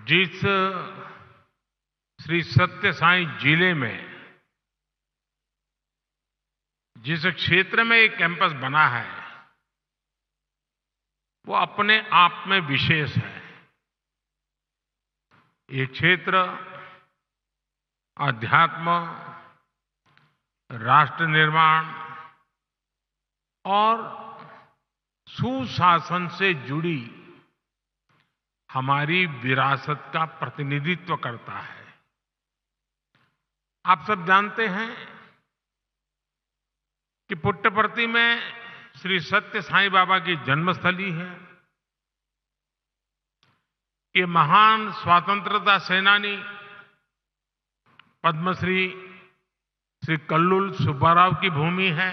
जिस श्री सत्य साई जिले में जिस क्षेत्र में एक कैंपस बना है वो अपने आप में विशेष है। ये क्षेत्र अध्यात्म, राष्ट्र निर्माण और सुशासन से जुड़ी हमारी विरासत का प्रतिनिधित्व करता है। आप सब जानते हैं कि पुट्टपर्ती में श्री सत्य साईं बाबा की जन्मस्थली है। ये महान स्वतंत्रता सेनानी पद्मश्री श्री कल्लुल सुब्बाराव की भूमि है।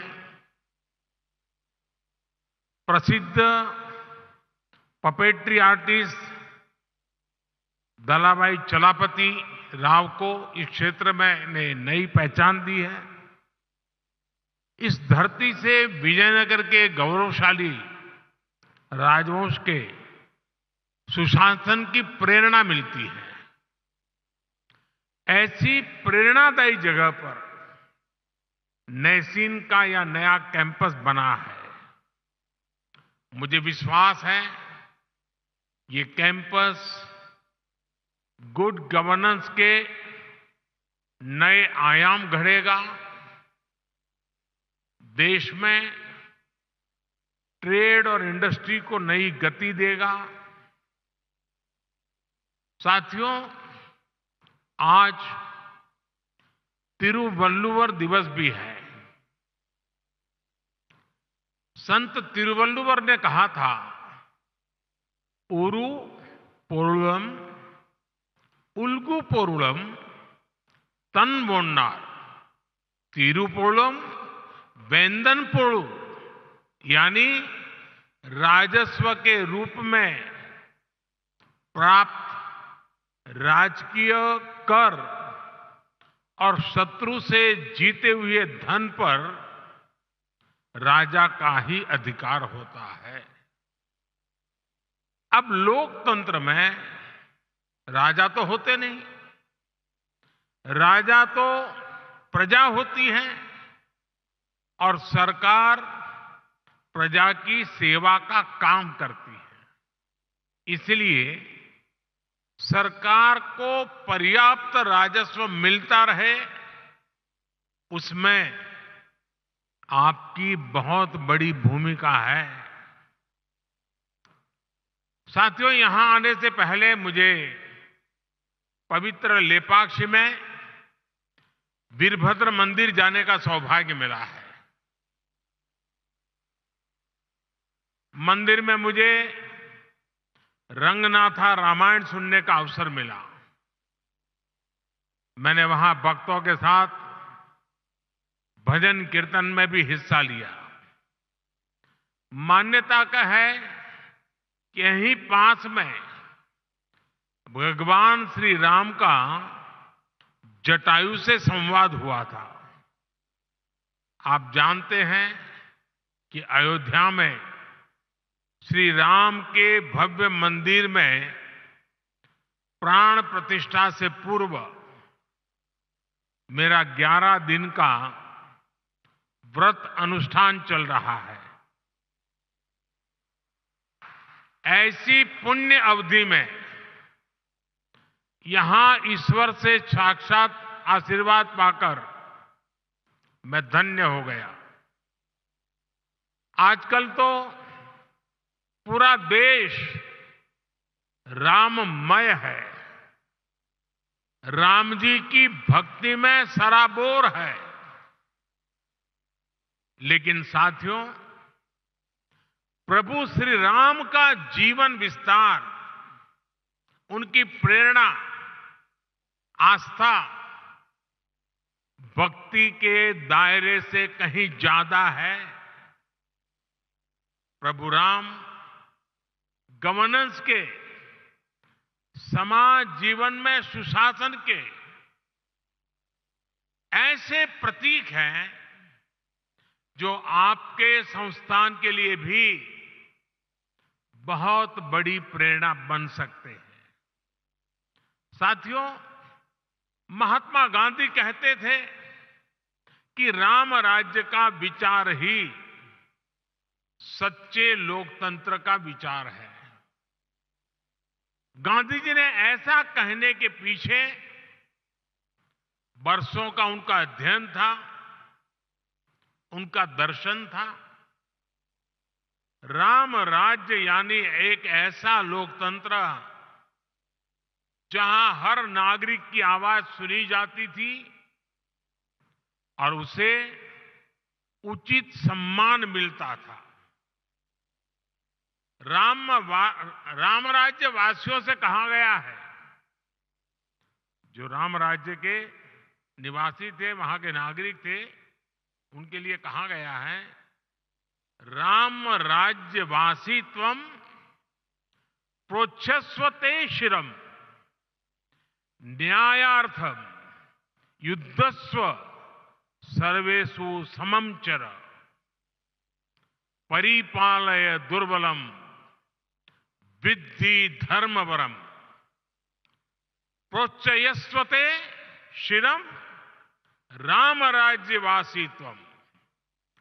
प्रसिद्ध पपेट्री आर्टिस्ट दलाभाई चलापति राव को इस क्षेत्र में ने नई पहचान दी है। इस धरती से विजयनगर के गौरवशाली राजवंश के सुशासन की प्रेरणा मिलती है। ऐसी प्रेरणादायी जगह पर नैसीन का यह नया कैंपस बना है। मुझे विश्वास है ये कैंपस गुड गवर्नेंस के नए आयाम गढ़ेगा, देश में ट्रेड और इंडस्ट्री को नई गति देगा। साथियों, आज तिरुवल्लुवर दिवस भी है। संत तिरुवल्लुवर ने कहा था, उरु पोरुलम उल्गु पोरुलम तनवोन्नार तिरुपोलम वेंदन पोळु, यानी राजस्व के रूप में प्राप्त राजकीय कर और शत्रु से जीते हुए धन पर राजा का ही अधिकार होता है। अब लोकतंत्र में राजा तो होते नहीं, राजा तो प्रजा होती है और सरकार प्रजा की सेवा का काम करती है। इसलिए सरकार को पर्याप्त राजस्व मिलता रहे, उसमें आपकी बहुत बड़ी भूमिका है। साथियों, यहां आने से पहले मुझे पवित्र लेपाक्षी में वीरभद्र मंदिर जाने का सौभाग्य मिला है। मंदिर में मुझे रंगनाथा रामायण सुनने का अवसर मिला। मैंने वहां भक्तों के साथ भजन कीर्तन में भी हिस्सा लिया। मान्यता का है कि यहीं पास में भगवान श्री राम का जटायु से संवाद हुआ था। आप जानते हैं कि अयोध्या में श्री राम के भव्य मंदिर में प्राण प्रतिष्ठा से पूर्व मेरा 11 दिन का व्रत अनुष्ठान चल रहा है। ऐसी पुण्य अवधि में यहां ईश्वर से साक्षात आशीर्वाद पाकर मैं धन्य हो गया। आजकल तो पूरा देश राममय है, राम जी की भक्ति में सराबोर है। लेकिन साथियों, प्रभु श्री राम का जीवन विस्तार, उनकी प्रेरणा, आस्था भक्ति के दायरे से कहीं ज्यादा है। प्रभु राम गवर्नेंस के, समाज जीवन में सुशासन के ऐसे प्रतीक हैं जो आपके संस्थान के लिए भी बहुत बड़ी प्रेरणा बन सकते हैं। साथियों, महात्मा गांधी कहते थे कि राम राज्य का विचार ही सच्चे लोकतंत्र का विचार है। गांधी जी ने ऐसा कहने के पीछे वर्षों का उनका अध्ययन था, उनका दर्शन था। राम राज्य यानी एक ऐसा लोकतंत्र जहां हर नागरिक की आवाज सुनी जाती थी और उसे उचित सम्मान मिलता था। राम राज्य वासियों से कहा गया है, जो राम राज्य के निवासी थे, वहां के नागरिक थे, उनके लिए कहा गया है, राम राज्य वासी त्वम प्रोच्छस्वते शिरम न्यायार्थम युद्धस्व सर्वेषु समम चर परिपालय दुर्बलम विद्धि धर्मवरम प्रोच्चयस्वते शिरम राम राज्यवासीत्वम।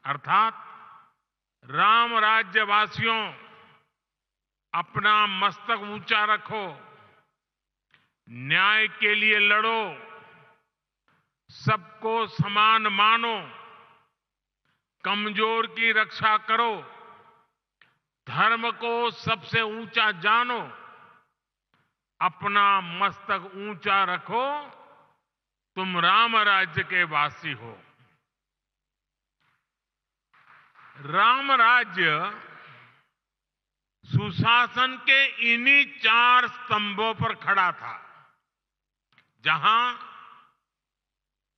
अर्थात राम राज्यवासियों, अपना मस्तक ऊंचा रखो, न्याय के लिए लड़ो, सबको समान मानो, कमजोर की रक्षा करो, धर्म को सबसे ऊंचा जानो, अपना मस्तक ऊंचा रखो, तुम राम राज्य के वासी हो। राम राज्य सुशासन के इन्हीं 4 स्तंभों पर खड़ा था, जहां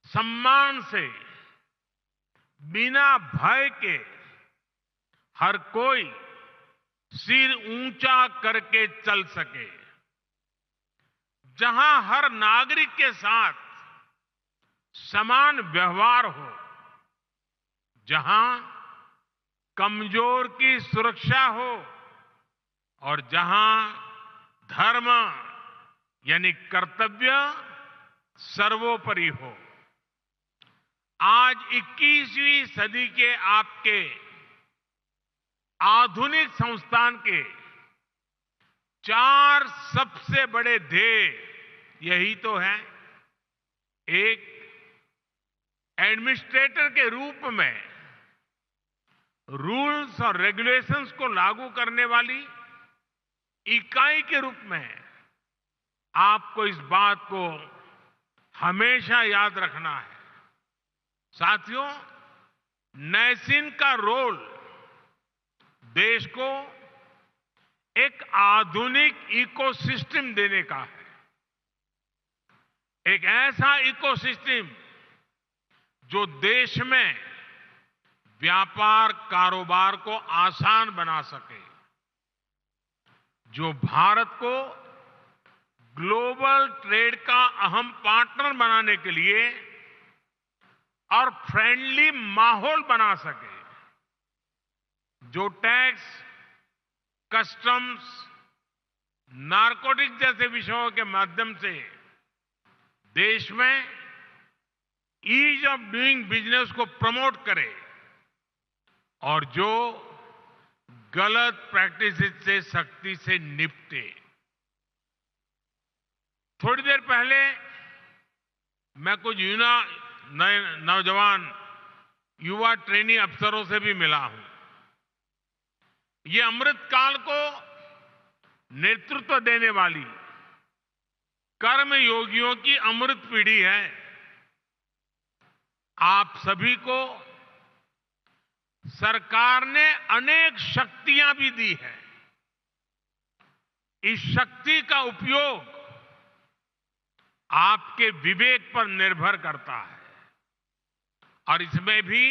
सम्मान से, बिना भय के हर कोई सिर ऊंचा करके चल सके, जहां हर नागरिक के साथ समान व्यवहार हो, जहां कमजोर की सुरक्षा हो और जहां धर्म यानी कर्तव्य सर्वोपरि हो। आज 21वीं सदी के आपके आधुनिक संस्थान के 4 सबसे बड़े ध्येय यही तो है। एक, एडमिनिस्ट्रेटर के रूप में रूल्स और रेगुलेशंस को लागू करने वाली इकाई के रूप में आपको इस बात को हमेशा याद रखना है। साथियों, नैसिन का रोल देश को एक आधुनिक इकोसिस्टम देने का है। एक ऐसा इकोसिस्टम जो देश में व्यापार कारोबार को आसान बना सके, जो भारत को ग्लोबल ट्रेड का अहम पार्टनर बनाने के लिए और फ्रेंडली माहौल बना सके, जो टैक्स, कस्टम्स, नारकोटिक्स जैसे विषयों के माध्यम से देश में ईज ऑफ डूइंग बिजनेस को प्रमोट करे और जो गलत प्रैक्टिसेस से सख्ती से निपटे। थोड़ी देर पहले मैं कुछ नौजवान युवा ट्रेनी अफसरों से भी मिला हूं। ये अमृत काल को नेतृत्व देने वाली कर्म योगियों की अमृत पीढ़ी है। आप सभी को सरकार ने अनेक शक्तियां भी दी है। इस शक्ति का उपयोग आपके विवेक पर निर्भर करता है और इसमें भी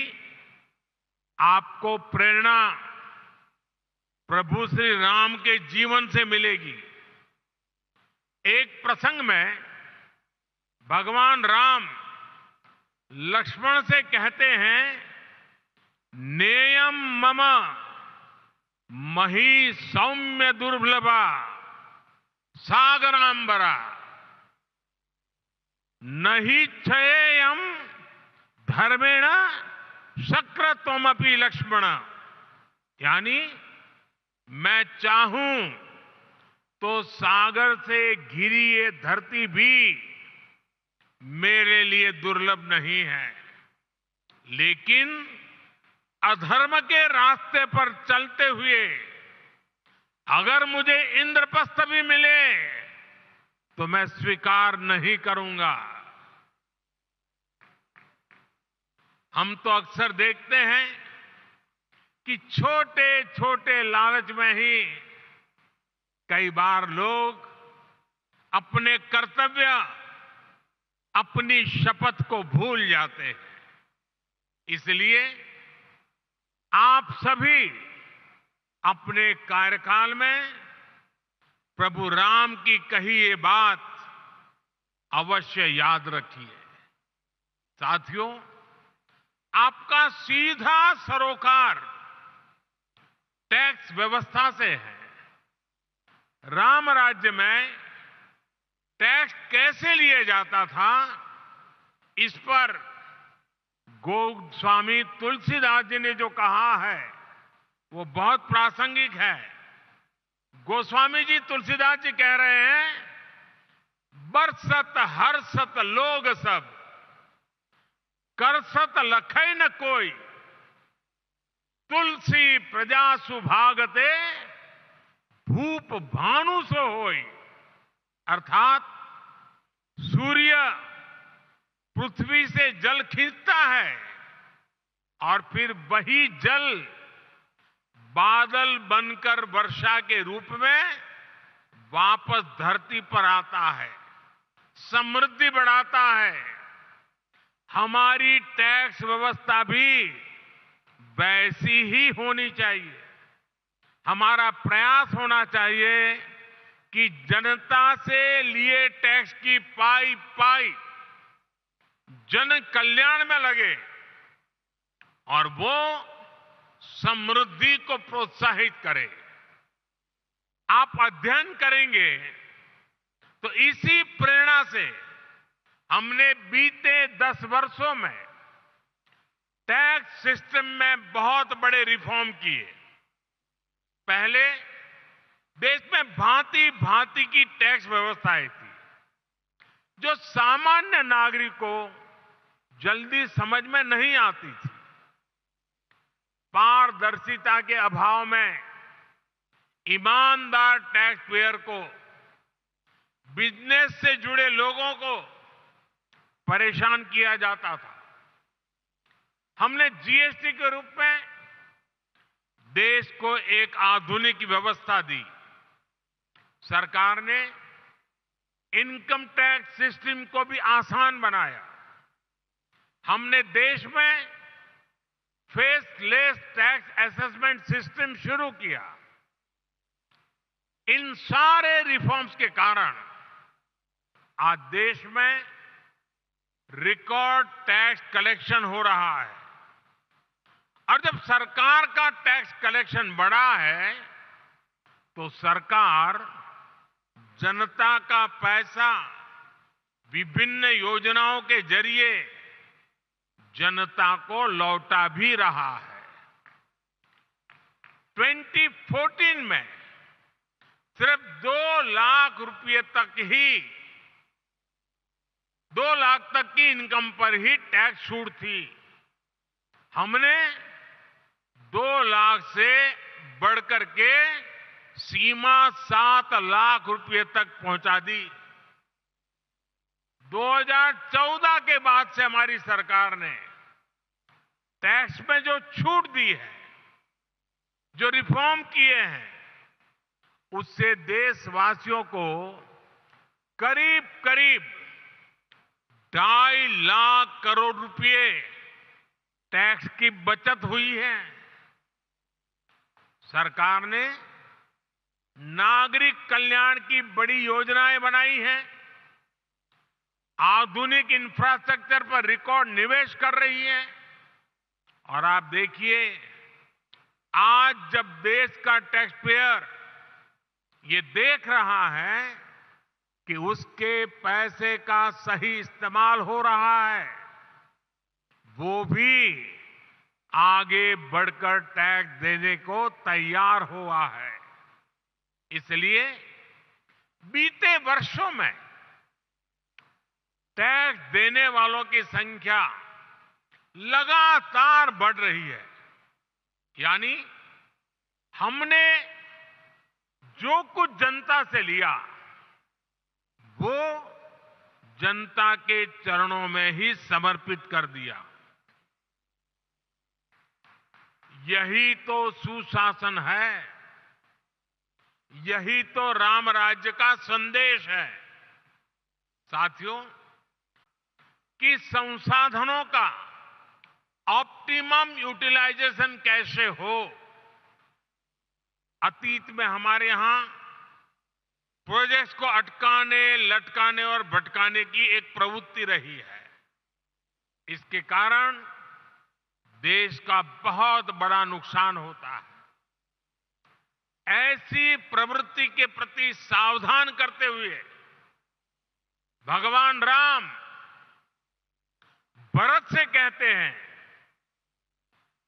आपको प्रेरणा प्रभु श्री राम के जीवन से मिलेगी। एक प्रसंग में भगवान राम लक्ष्मण से कहते हैं, नेयम मम मही सौम्य दुर्लभा सागरांबरा न हि क्षयेयम धर्मेण शक्रत्वमपि लक्ष्मण। यानी मैं चाहूं तो सागर से घिरी ये धरती भी मेरे लिए दुर्लभ नहीं है, लेकिन अधर्म के रास्ते पर चलते हुए अगर मुझे इंद्रप्रस्थ भी मिले तो मैं स्वीकार नहीं करूंगा। हम तो अक्सर देखते हैं कि छोटे छोटे लालच में ही कई बार लोग अपने कर्तव्य, अपनी शपथ को भूल जाते हैं। इसलिए आप सभी अपने कार्यकाल में प्रभु राम की कही ये बात अवश्य याद रखिए। साथियों, आपका सीधा सरोकार टैक्स व्यवस्था से है। राम राज्य में टैक्स कैसे लिया जाता था, इस पर गोस्वामी तुलसीदास जी ने जो कहा है वो बहुत प्रासंगिक है। गोस्वामी जी तुलसीदास जी कह रहे हैं, बरसत हर्षत लोग सब, करसत लखै न कोई, तुलसी प्रजा सुभागते, भूप भानु सो होई। अर्थात सूर्य पृथ्वी से जल खींचता है और फिर वही जल बादल बनकर वर्षा के रूप में वापस धरती पर आता है, समृद्धि बढ़ाता है। हमारी टैक्स व्यवस्था भी वैसी ही होनी चाहिए। हमारा प्रयास होना चाहिए कि जनता से लिए टैक्स की पाई पाई जन कल्याण में लगे और वो समृद्धि को प्रोत्साहित करे। आप अध्ययन करेंगे तो इसी प्रेरणा से हमने बीते 10 वर्षों में टैक्स सिस्टम में बहुत बड़े रिफॉर्म किए। पहले देश में भांति भांति की टैक्स व्यवस्थाएं थी जो सामान्य नागरिक को जल्दी समझ में नहीं आती थी। पारदर्शिता के अभाव में ईमानदार टैक्स पेयर को, बिजनेस से जुड़े लोगों को परेशान किया जाता था। हमने जीएसटी के रूप में देश को एक आधुनिक व्यवस्था दी। सरकार ने इनकम टैक्स सिस्टम को भी आसान बनाया। हमने देश में फेसलेस टैक्स असेसमेंट सिस्टम शुरू किया। इन सारे रिफॉर्म्स के कारण आज देश में रिकॉर्ड टैक्स कलेक्शन हो रहा है। और जब सरकार का टैक्स कलेक्शन बढ़ा है तो सरकार जनता का पैसा विभिन्न योजनाओं के जरिए जनता को लौटा भी रहा है। 2014 में सिर्फ 2 लाख रुपए तक ही 2 लाख तक की इनकम पर ही टैक्स छूट थी। हमने 2 लाख से बढ़कर के सीमा 7 लाख रुपए तक पहुंचा दी। 2014 के बाद से हमारी सरकार ने टैक्स में जो छूट दी है, जो रिफॉर्म किए हैं, उससे देशवासियों को करीब करीब 2.5 लाख करोड़ रुपए टैक्स की बचत हुई है। सरकार ने नागरिक कल्याण की बड़ी योजनाएं बनाई हैं। आधुनिक इंफ्रास्ट्रक्चर पर रिकॉर्ड निवेश कर रही है। और आप देखिए, आज जब देश का टैक्स पेयर ये देख रहा है कि उसके पैसे का सही इस्तेमाल हो रहा है, वो भी आगे बढ़कर टैक्स देने को तैयार हुआ है। इसलिए बीते वर्षों में टैक्स देने वालों की संख्या लगातार बढ़ रही है। यानी हमने जो कुछ जनता से लिया, वो जनता के चरणों में ही समर्पित कर दिया। यही तो सुशासन है, यही तो राम राज्य का संदेश है। साथियों, कि संसाधनों का ऑप्टिमम यूटिलाइजेशन कैसे हो। अतीत में हमारे यहां प्रोजेक्ट्स को अटकाने, लटकाने और भटकाने की एक प्रवृत्ति रही है। इसके कारण देश का बहुत बड़ा नुकसान होता है। ऐसी प्रवृत्ति के प्रति सावधान करते हुए भगवान राम भरत से कहते हैं,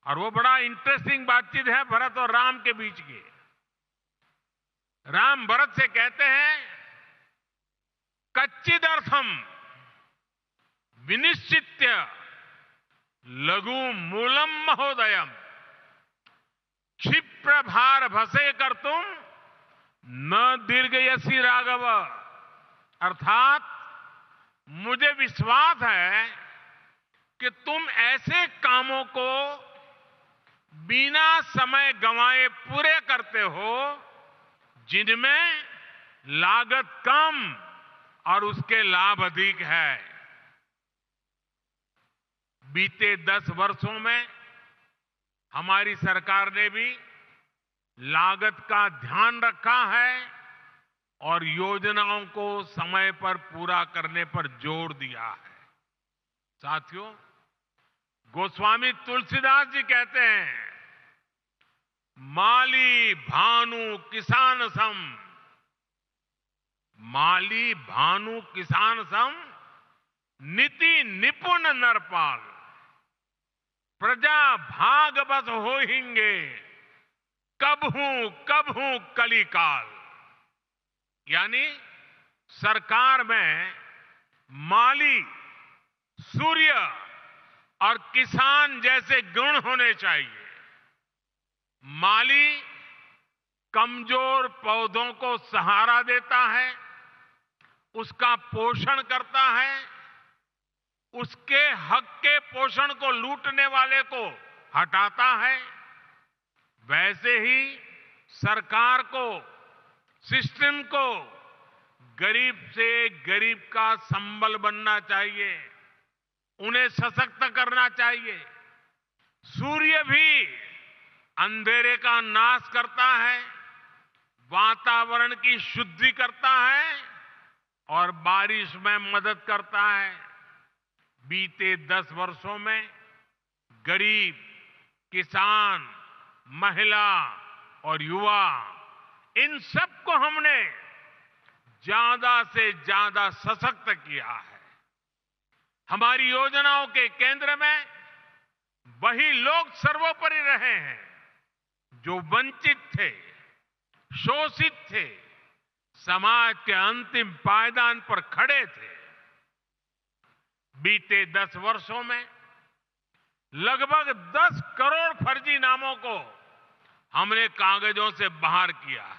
और वो बड़ा इंटरेस्टिंग बातचीत है भरत और राम के बीच की। राम भरत से कहते हैं, कच्चिदर्थम विनिश्चित्य लघु मूलम महोदयम क्षिप्र भार भसे कर तुम न दीर्घयसी राघव। अर्थात मुझे विश्वास है कि तुम ऐसे कामों को बिना समय गंवाए पूरे करते हो जिनमें लागत कम और उसके लाभ अधिक है। बीते 10 वर्षों में हमारी सरकार ने भी लागत का ध्यान रखा है और योजनाओं को समय पर पूरा करने पर जोर दिया है। साथियों, गोस्वामी तुलसीदास जी कहते हैं, माली भानु किसान सम, माली भानु किसान सम नीति निपुण नरपाल, प्रजा भाग बस होहिंगे कबहू कलिकाल। यानी सरकार में माली, सूर्य और किसान जैसे गुण होने चाहिए। माली कमजोर पौधों को सहारा देता है, उसका पोषण करता है, उसके हक के पोषण को लूटने वाले को हटाता है। वैसे ही सरकार को, सिस्टम को गरीब से गरीब का संबल बनना चाहिए, उन्हें सशक्त करना चाहिए। सूर्य भी अंधेरे का नाश करता है, वातावरण की शुद्धि करता है और बारिश में मदद करता है। बीते 10 वर्षों में गरीब, किसान, महिला और युवा, इन सबको हमने ज्यादा से ज्यादा सशक्त किया है। हमारी योजनाओं के केंद्र में वही लोग सर्वोपरि रहे हैं जो वंचित थे, शोषित थे, समाज के अंतिम पायदान पर खड़े थे। बीते 10 वर्षों में लगभग 10 करोड़ फर्जी नामों को हमने कागजों से बाहर किया है।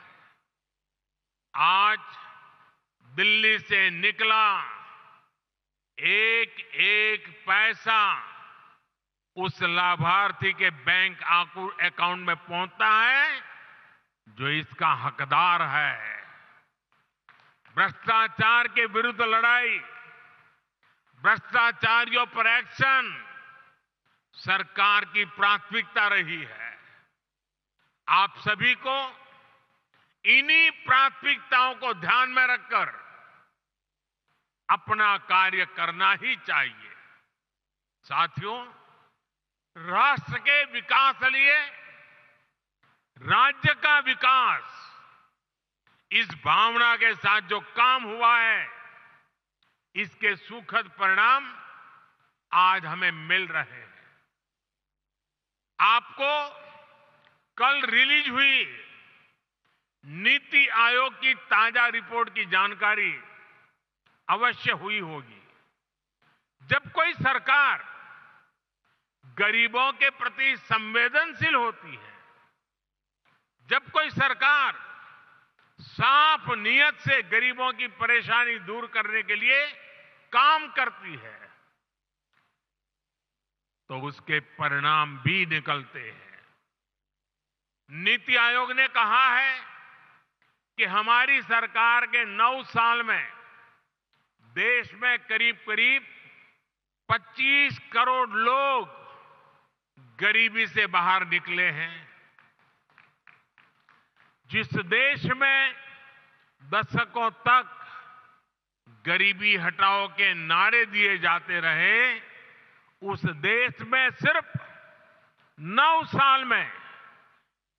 आज दिल्ली से निकला एक एक पैसा उस लाभार्थी के बैंक अकाउंट में पहुंचता है जो इसका हकदार है। भ्रष्टाचार के विरुद्ध लड़ाई, भ्रष्टाचारियों पर एक्शन सरकार की प्राथमिकता रही है। आप सभी को इन्हीं प्राथमिकताओं को ध्यान में रखकर अपना कार्य करना ही चाहिए। साथियों, राष्ट्र के विकास के लिए राज्य का विकास इस भावना के साथ जो काम हुआ है, इसके सुखद परिणाम आज हमें मिल रहे हैं। आपको कल रिलीज हुई नीति आयोग की ताजा रिपोर्ट की जानकारी अवश्य हुई होगी। जब कोई सरकार गरीबों के प्रति संवेदनशील होती है, जब कोई सरकार साफ नियत से गरीबों की परेशानी दूर करने के लिए काम करती है, तो उसके परिणाम भी निकलते हैं। नीति आयोग ने कहा है कि हमारी सरकार के 9 साल में देश में करीब करीब 25 करोड़ लोग गरीबी से बाहर निकले हैं। जिस देश में दशकों तक गरीबी हटाओ के नारे दिए जाते रहे, उस देश में सिर्फ 9 साल में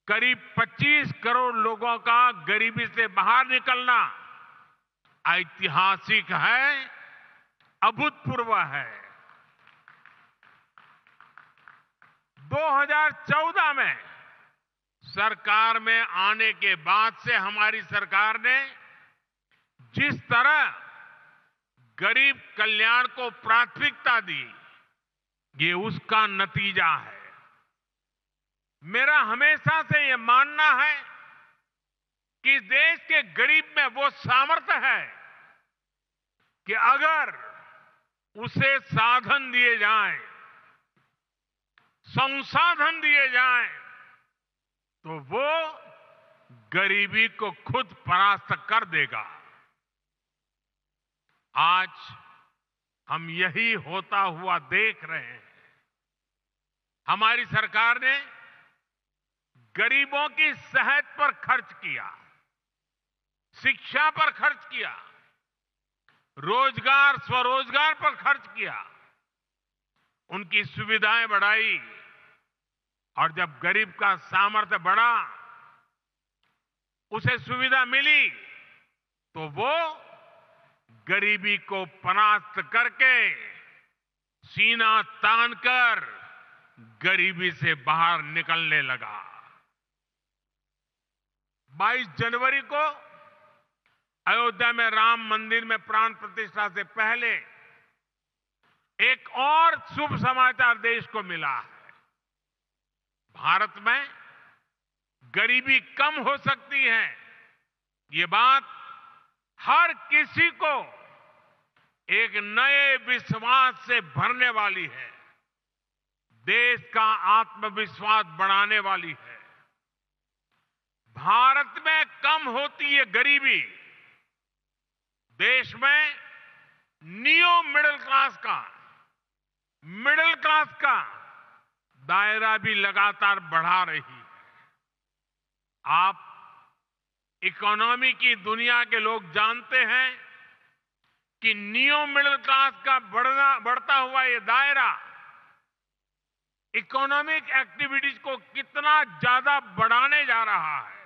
करीब 25 करोड़ लोगों का गरीबी से बाहर निकलना ऐतिहासिक है, अभूतपूर्व है। 2014 में सरकार में आने के बाद से हमारी सरकार ने जिस तरह गरीब कल्याण को प्राथमिकता दी, ये उसका नतीजा है। मेरा हमेशा से ये मानना है कि देश के गरीब में वो सामर्थ्य है कि अगर उसे साधन दिए जाएं, संसाधन दिए जाएं, तो वो गरीबी को खुद परास्त कर देगा। आज हम यही होता हुआ देख रहे हैं। हमारी सरकार ने गरीबों की सेहत पर खर्च किया, शिक्षा पर खर्च किया, रोजगार स्वरोजगार पर खर्च किया, उनकी सुविधाएं बढ़ाई, और जब गरीब का सामर्थ्य बढ़ा, उसे सुविधा मिली, तो वो गरीबी को परास्त करके सीना तानकर गरीबी से बाहर निकलने लगा। 22 जनवरी को अयोध्या में राम मंदिर में प्राण प्रतिष्ठा से पहले एक और शुभ समाचार देश को मिला है। भारत में गरीबी कम हो सकती है, ये बात हर किसी को एक नए विश्वास से भरने वाली है, देश का आत्मविश्वास बढ़ाने वाली है। भारत में कम होती है गरीबी, देश में नियो मिडिल क्लास का दायरा भी लगातार बढ़ा रही है। आप इकोनॉमी की दुनिया के लोग जानते हैं कि नियो मिडिल क्लास का बढ़ता हुआ ये दायरा इकोनॉमिक एक्टिविटीज को कितना ज्यादा बढ़ाने जा रहा है।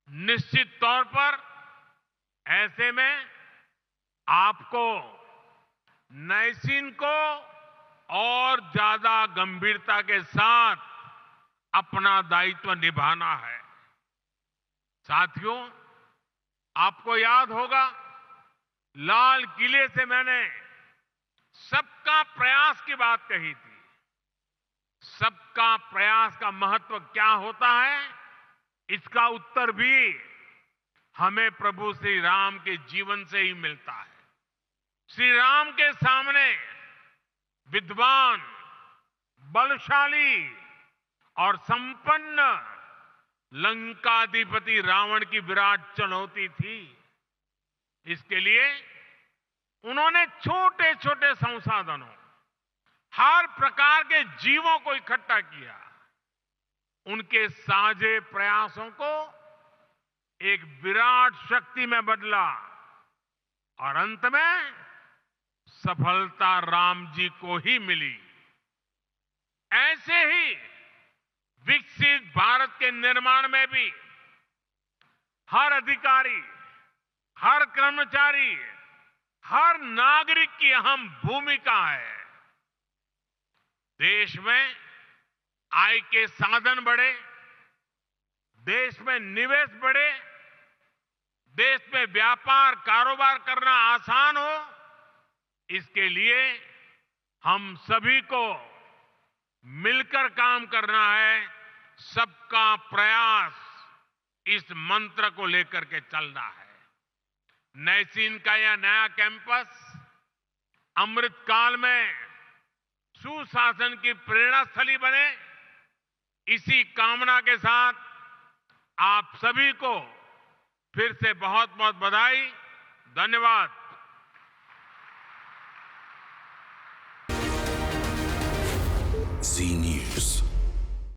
निश्चित तौर पर ऐसे में आपको नैसीन को और ज्यादा गंभीरता के साथ अपना दायित्व निभाना है। साथियों, आपको याद होगा, लाल किले से मैंने सबका प्रयास की बात कही थी। सबका प्रयास का महत्व क्या होता है, इसका उत्तर भी हमें प्रभु श्री राम के जीवन से ही मिलता है। श्री राम के सामने विद्वान, बलशाली और संपन्न लंकाधिपति रावण की विराट चुनौती थी। इसके लिए उन्होंने छोटे छोटे संसाधनों, हर प्रकार के जीवों को इकट्ठा किया, उनके साझे प्रयासों को एक विराट शक्ति में बदला, और अंत में सफलता राम जी को ही मिली। ऐसे ही विकसित भारत के निर्माण में भी हर अधिकारी, हर कर्मचारी, हर नागरिक की अहम भूमिका है। देश में आय के साधन बढ़े, देश में निवेश बढ़े, देश में व्यापार कारोबार करना आसान हो, इसके लिए हम सभी को मिलकर काम करना है। सबका प्रयास, इस मंत्र को लेकर के चलना है। नैसीन का यह नया कैंपस अमृतकाल में सुशासन की प्रेरणा स्थली बने, इसी कामना के साथ आप सभी को फिर से बहुत बहुत बधाई, धन्यवाद। जी